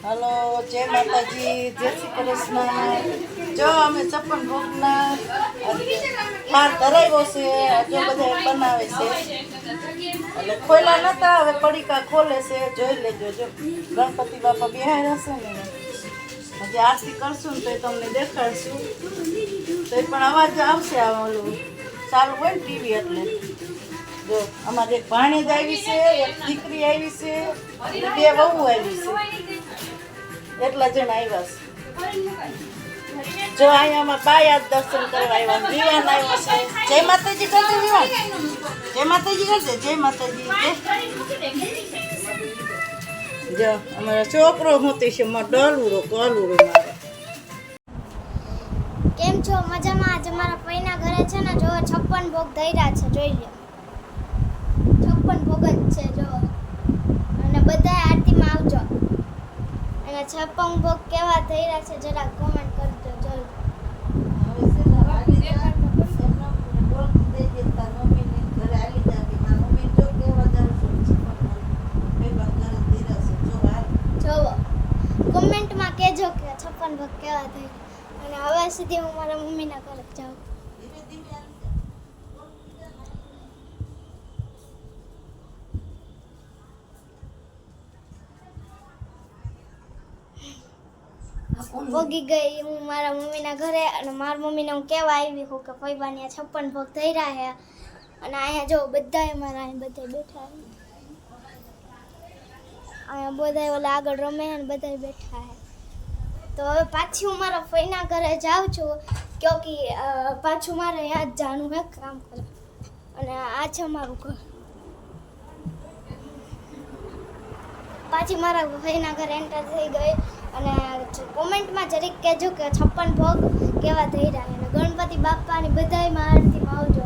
Hello, જય માતાજી, જય શ્રી કૃષ્ણ. જો અમે 56 ભોગના હાર ધરાવ્યો છે, જો બધા બનાવે છે. એટલે ખોલા નતા, હવે પડીકા ખોલે છે. જોઈ લેજો. જો ગણપતિ બાપા બેહાય હશે ને, હજી આરતી કરશું ને તો તમને દેખાડશું. તો પણ અવાજ આવશે, આ ઓલું ચાલુ હોય ને ટીવી. એટલે જો અમારે એક ભાણેજ આવી છે, એક દીકરી આવી છે, અને 2 વહુ આવી છે. એટલા જણ આવ્યા છે. જો અહીંયા અમારા બાયા દર્શન કરવા આવ્યા, વિવાન આવ્યો છે. જય માતાજી કરજે વિવાન, જય માતાજી કરજે, જય માતાજી. જો અમારો છોકરો મોતી છે, ડલુડો કલુડો મારો. કેમ છો? મજામાં? આજે મારા પૈના ઘરે છે ને, જો 56 ભોગ ધર્યા છે, જોઈ લો. 56 ભોગ જ છે, જો. અને બધા આરતીમાં આવજો. અને 56 ભોગ કેવા ધર્યા છે જરા કોમેન્ટ કરજો. જલ્દી જોવો, કોમેન્ટમાં કહેજો કે 56 ભોગ કેવા ધર્યા. અને હવે સુધી હું મારા મમ્મીના ઘરે જાઉં. ભોગી ગઈ હું મારા મમ્મીના ઘરે. અને મારા મમ્મીને હું કહેવા આવી હું કે ફઈબાની 56 ભોગ ધર્યા છે. અને અહીંયા જો બધાય મારા અહીં બધા બેઠા છે. અહીંયા બધા ઓલા આગળ રમે અને બધા બેઠા છે. તો હવે પાછી હું મારા ફઈના ઘરે જાઉં છું, ક્યોંકિ પાછું મારે અહીંયા જ જવાનું છે કામ કરવા. અને આ છે મારું ઘર. પાછી મારા ફઈના ઘરે એન્ટર થઈ ગઈ. અને કોમેન્ટમાં જરીક કહેજો કે 56 ભોગ કેવા થઈ રહ્યા. અને ગણપતિ બાપાની બધાયમાં આરતીમાં આવજો.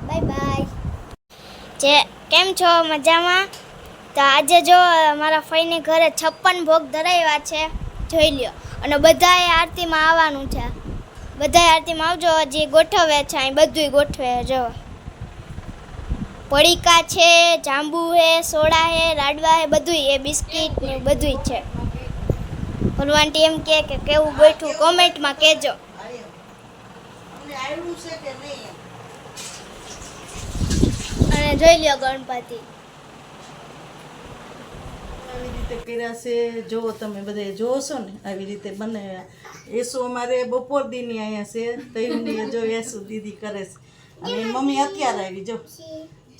Bye bye. કેમ છો? મજામાં? તો આજે જો મારા ફઈની ઘરે 56 ભોગ ધરાવ્યા છે, જોઈ લ્યો. અને બધાએ આરતીમાં આવવાનું છે. બધાએ આરતીમાં આવજો. હજી ગોઠવે છે, અહીં બધુંય ગોઠવે. જો પડીકા છે, જાંબુ છે, સોડા છે, લાડવા છે, બધુંય એ બિસ્કિટ ને બધુંય છે. ભલવાનટી એમ કે કેવું ગોઠવું કોમેન્ટમાં કહેજો. અને જોઈ લ્યો ગણપતિ આવી રીતે કર્યા છે. જો તમે બધા જોશો ને, આવી રીતે બનાવ્યા. એસુ અમારે બપોર દીની અહીંયા છે, તઈની જો એસુ દીદી કરે છે. અને એની મમ્મી અત્યારે આવી.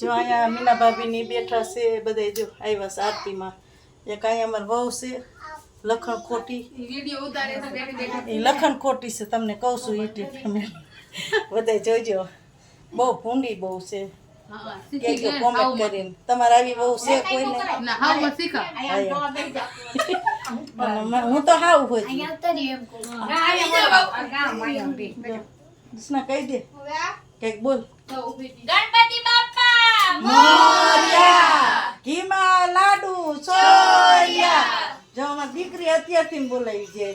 જો અહીંયા મીના ભાભીની બેઠા છે, બધા જો આવ્યા છે આરતીમાં. એક અહીંયા અમારે વહુ છે લખણ ખોટી, એ લખણ ખોટી છે, તમને કહું છું. યુટ્યુબ તમે બધા જોઈજો. બહુ ભૂંડી બહુ છે. કહેજો કોમેન્ટ કરીને તમારે આવી બહુ છે કોઈને. હું તો હાવ હોય કહી દે કઈક બોલ. ગણપતિ બાપા મોરયા, ઘીમાં લાડુ સોયા. જો અમારી દીકરી અત્યારથી બોલાવી છે.